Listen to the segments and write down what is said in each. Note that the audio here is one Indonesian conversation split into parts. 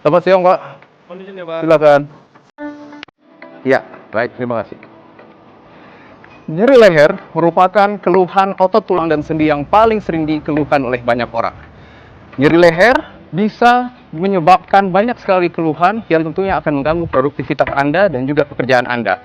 Selamat siang, Pak. Kondisinya, Pak. Silakan. Ya, baik, terima kasih. Nyeri leher merupakan keluhan otot tulang dan sendi yang paling sering dikeluhkan oleh banyak orang. Nyeri leher bisa menyebabkan banyak sekali keluhan yang tentunya akan mengganggu produktivitas Anda dan juga pekerjaan Anda.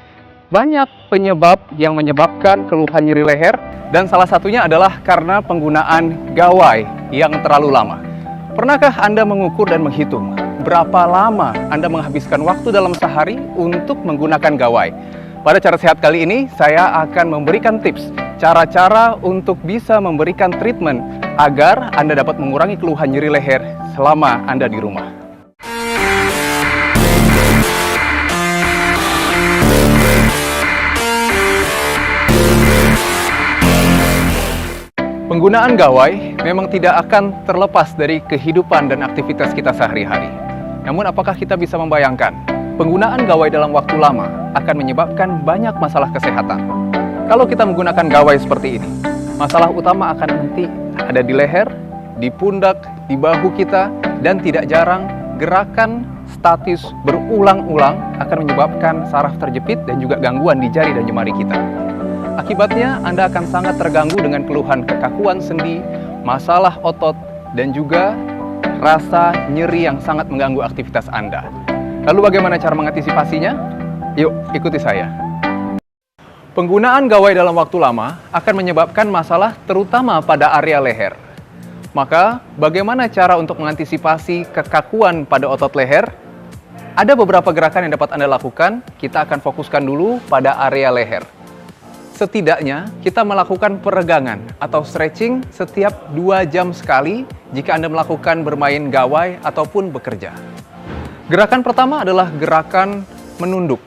Banyak penyebab yang menyebabkan keluhan nyeri leher, dan salah satunya adalah karena penggunaan gawai yang terlalu lama. Pernahkah Anda mengukur dan menghitung berapa lama Anda menghabiskan waktu dalam sehari untuk menggunakan gawai? Pada Cara Sehat kali ini, saya akan memberikan tips cara-cara untuk bisa memberikan treatment agar Anda dapat mengurangi keluhan nyeri leher selama Anda di rumah. Penggunaan gawai memang tidak akan terlepas dari kehidupan dan aktivitas kita sehari-hari. Namun apakah kita bisa membayangkan, penggunaan gawai dalam waktu lama akan menyebabkan banyak masalah kesehatan. Kalau kita menggunakan gawai seperti ini, masalah utama akan nanti ada di leher, di pundak, di bahu kita, dan tidak jarang gerakan statis berulang-ulang akan menyebabkan saraf terjepit dan juga gangguan di jari dan jemari kita. Akibatnya, Anda akan sangat terganggu dengan keluhan kekakuan sendi, masalah otot, dan juga rasa nyeri yang sangat mengganggu aktivitas Anda. Lalu bagaimana cara mengantisipasinya? Yuk, ikuti saya. Penggunaan gawai dalam waktu lama akan menyebabkan masalah terutama pada area leher. Maka, bagaimana cara untuk mengantisipasi kekakuan pada otot leher? Ada beberapa gerakan yang dapat Anda lakukan. Kita akan fokuskan dulu pada area leher. Setidaknya, kita melakukan peregangan atau stretching setiap 2 jam sekali jika Anda melakukan bermain gawai ataupun bekerja. Gerakan pertama adalah gerakan menunduk.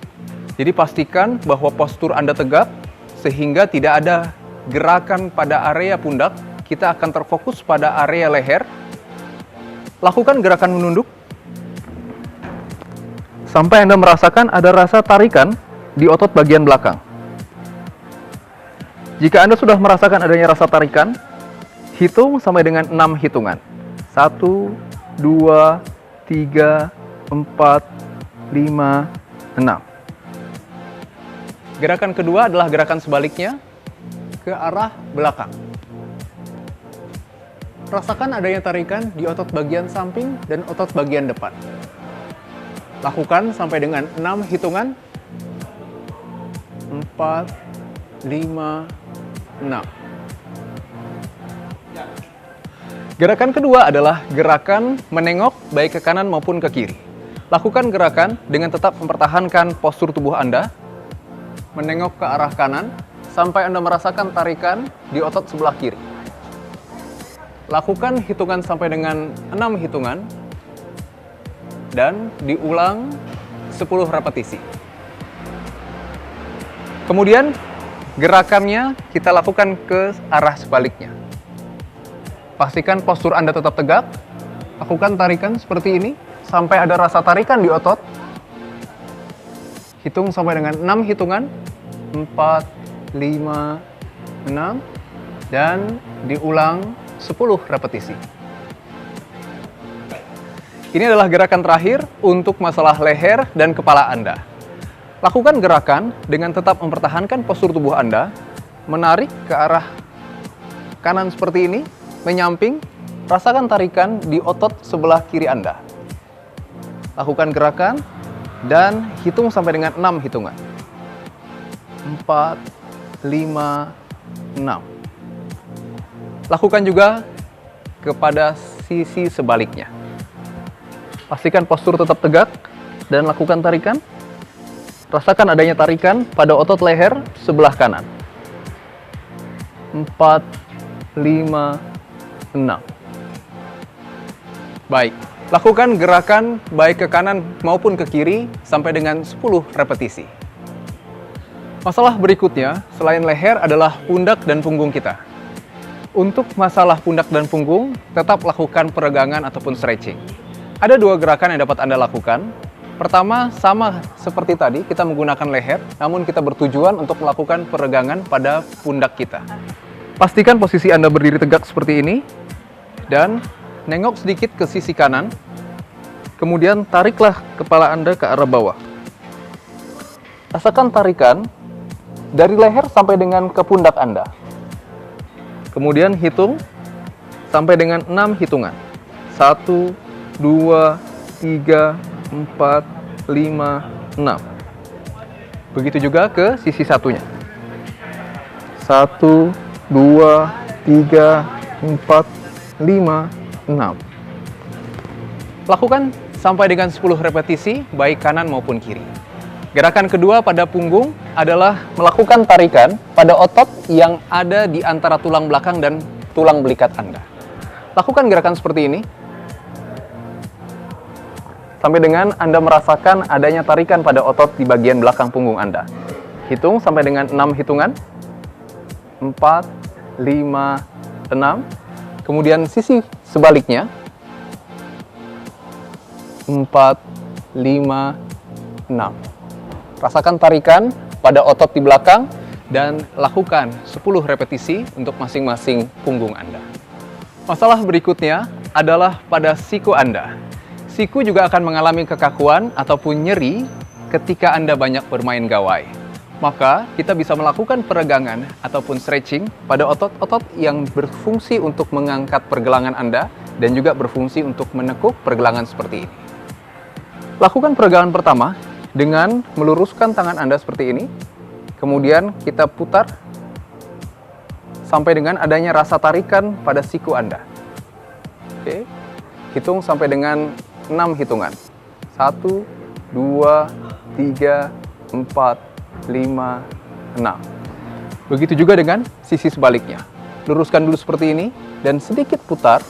Jadi pastikan bahwa postur Anda tegap sehingga tidak ada gerakan pada area pundak. Kita akan terfokus pada area leher. Lakukan gerakan menunduk sampai Anda merasakan ada rasa tarikan di otot bagian belakang. Jika Anda sudah merasakan adanya rasa tarikan, hitung sampai dengan 6 hitungan. 1, 2, 3, 4, 5, 6. Gerakan kedua adalah gerakan sebaliknya ke arah belakang. Rasakan adanya tarikan di otot bagian samping dan otot bagian depan. Lakukan sampai dengan 6 hitungan. 4, 5, 6. Gerakan kedua adalah gerakan menengok baik ke kanan maupun ke kiri. Lakukan gerakan dengan tetap mempertahankan postur tubuh Anda, menengok ke arah kanan sampai Anda merasakan tarikan di otot sebelah kiri. Lakukan hitungan sampai dengan 6 hitungan dan diulang 10 repetisi. Kemudian gerakannya kita lakukan ke arah sebaliknya. Pastikan postur Anda tetap tegak. Lakukan tarikan seperti ini sampai ada rasa tarikan di otot. Hitung sampai dengan 6 hitungan. 4, 5, 6. Dan diulang 10 repetisi. Ini adalah gerakan terakhir untuk masalah leher dan kepala Anda. Lakukan gerakan dengan tetap mempertahankan postur tubuh Anda, menarik ke arah kanan seperti ini, menyamping, rasakan tarikan di otot sebelah kiri Anda. Lakukan gerakan dan hitung sampai dengan 6 hitungan. 4, 5, 6. Lakukan juga kepada sisi sebaliknya. Pastikan postur tetap tegak dan lakukan tarikan. Rasakan adanya tarikan pada otot leher sebelah kanan. 4, 5, 6. Baik, lakukan gerakan baik ke kanan maupun ke kiri sampai dengan 10 repetisi. Masalah berikutnya selain leher adalah pundak dan punggung kita. Untuk masalah pundak dan punggung, tetap lakukan peregangan ataupun stretching. Ada 2 gerakan yang dapat Anda lakukan. Pertama, sama seperti tadi, kita menggunakan leher, namun kita bertujuan untuk melakukan peregangan pada pundak kita. Pastikan posisi Anda berdiri tegak seperti ini, dan nengok sedikit ke sisi kanan. Kemudian tariklah kepala Anda ke arah bawah. Rasakan tarikan dari leher sampai dengan ke pundak Anda. Kemudian hitung sampai dengan 6 hitungan. 1, 2, 3, 4, 5, 6. Begitu juga ke sisi satunya. 1, 2, 3, 4, 5, 6. Lakukan sampai dengan 10 repetisi, baik kanan maupun kiri. Gerakan kedua pada punggung adalah melakukan tarikan pada otot yang ada di antara tulang belakang dan tulang belikat Anda. Lakukan gerakan seperti ini, sampai dengan Anda merasakan adanya tarikan pada otot di bagian belakang punggung Anda. Hitung sampai dengan 6 hitungan. 4, 5, 6. Kemudian sisi sebaliknya. 4, 5, 6. Rasakan tarikan pada otot di belakang dan lakukan 10 repetisi untuk masing-masing punggung Anda. Masalah berikutnya adalah pada siku Anda. Siku juga akan mengalami kekakuan ataupun nyeri ketika Anda banyak bermain gawai. Maka kita bisa melakukan peregangan ataupun stretching pada otot-otot yang berfungsi untuk mengangkat pergelangan Anda dan juga berfungsi untuk menekuk pergelangan seperti ini. Lakukan peregangan pertama dengan meluruskan tangan Anda seperti ini. Kemudian kita putar sampai dengan adanya rasa tarikan pada siku Anda. Oke. Hitung sampai dengan 6 hitungan. 1, 2, 3, 4, 5, 6. Begitu juga dengan sisi sebaliknya. Luruskan dulu seperti ini dan sedikit putar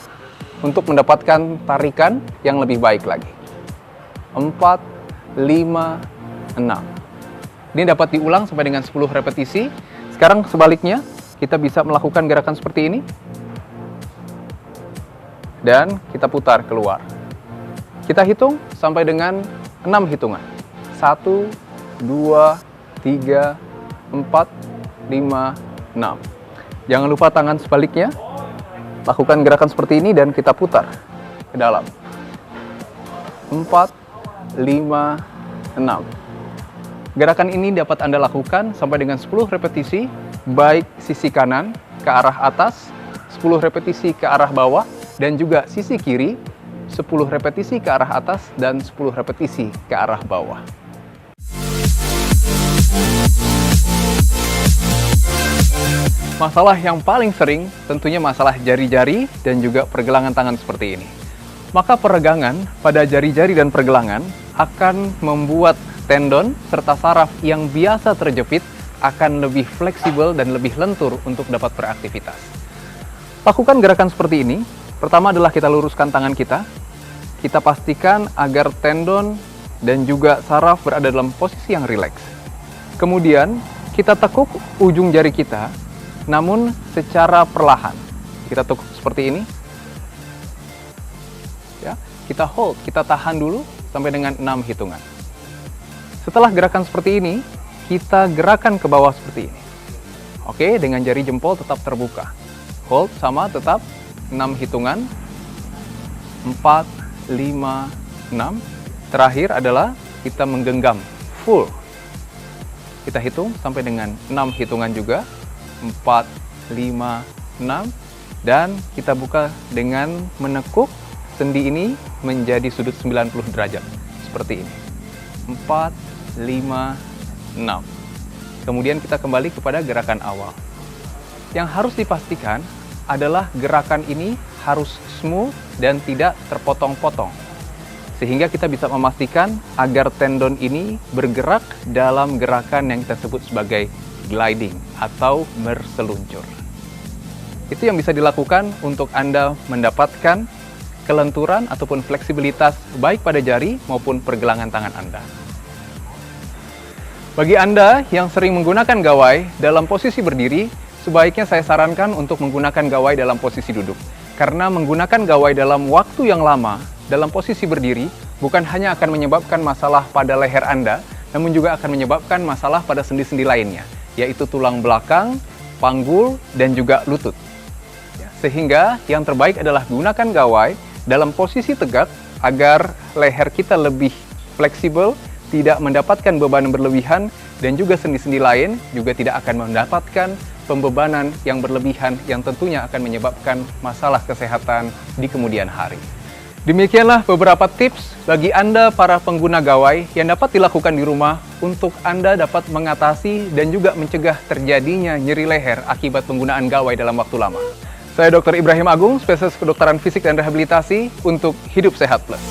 untuk mendapatkan tarikan yang lebih baik lagi. 4, 5, 6. Ini dapat diulang sampai dengan 10 repetisi. Sekarang sebaliknya, kita bisa melakukan gerakan seperti ini. Dan kita putar keluar. Kita hitung sampai dengan 6 hitungan. 1, 2, 3, 4, 5, 6. Jangan lupa tangan sebaliknya. Lakukan gerakan seperti ini dan kita putar ke dalam. 4, 5, 6. Gerakan ini dapat Anda lakukan sampai dengan 10 repetisi, baik sisi kanan ke arah atas, 10 repetisi ke arah bawah, dan juga sisi kiri, 10 repetisi ke arah atas dan 10 repetisi ke arah bawah. Masalah yang paling sering tentunya masalah jari-jari dan juga pergelangan tangan seperti ini. Maka peregangan pada jari-jari dan pergelangan akan membuat tendon serta saraf yang biasa terjepit akan lebih fleksibel dan lebih lentur untuk dapat beraktivitas. Lakukan gerakan seperti ini. Pertama adalah kita luruskan tangan kita. Kita pastikan agar tendon dan juga saraf berada dalam posisi yang rileks. Kemudian kita tekuk ujung jari kita, namun secara perlahan. Kita tekuk seperti ini. Ya, kita hold, kita tahan dulu sampai dengan 6 hitungan. Setelah gerakan seperti ini, kita gerakan ke bawah seperti ini. Oke, dengan jari jempol tetap terbuka. Hold sama tetap 6 hitungan. 4, 5, 6. Terakhir adalah kita menggenggam full. Kita hitung sampai dengan 6 hitungan juga. 4, 5, 6. Dan kita buka dengan menekuk sendi ini menjadi sudut 90 derajat. Seperti ini. 4, 5, 6. Kemudian kita kembali kepada gerakan awal. Yang harus dipastikan adalah gerakan ini harus smooth dan tidak terpotong-potong. Sehingga kita bisa memastikan agar tendon ini bergerak dalam gerakan yang kita sebut sebagai gliding atau berseluncur. Itu yang bisa dilakukan untuk Anda mendapatkan kelenturan ataupun fleksibilitas baik pada jari maupun pergelangan tangan Anda. Bagi Anda yang sering menggunakan gawai dalam posisi berdiri, sebaiknya saya sarankan untuk menggunakan gawai dalam posisi duduk. Karena menggunakan gawai dalam waktu yang lama, dalam posisi berdiri, bukan hanya akan menyebabkan masalah pada leher Anda, namun juga akan menyebabkan masalah pada sendi-sendi lainnya, yaitu tulang belakang, panggul, dan juga lutut. Sehingga yang terbaik adalah gunakan gawai dalam posisi tegak agar leher kita lebih fleksibel, tidak mendapatkan beban berlebihan, dan juga sendi-sendi lain juga tidak akan mendapatkan pembebanan yang berlebihan yang tentunya akan menyebabkan masalah kesehatan di kemudian hari. Demikianlah beberapa tips bagi Anda para pengguna gawai yang dapat dilakukan di rumah untuk Anda dapat mengatasi dan juga mencegah terjadinya nyeri leher akibat penggunaan gawai dalam waktu lama. Saya Dr. Ibrahim Agung, spesialis kedokteran fisik dan rehabilitasi untuk Hidup Sehat Plus.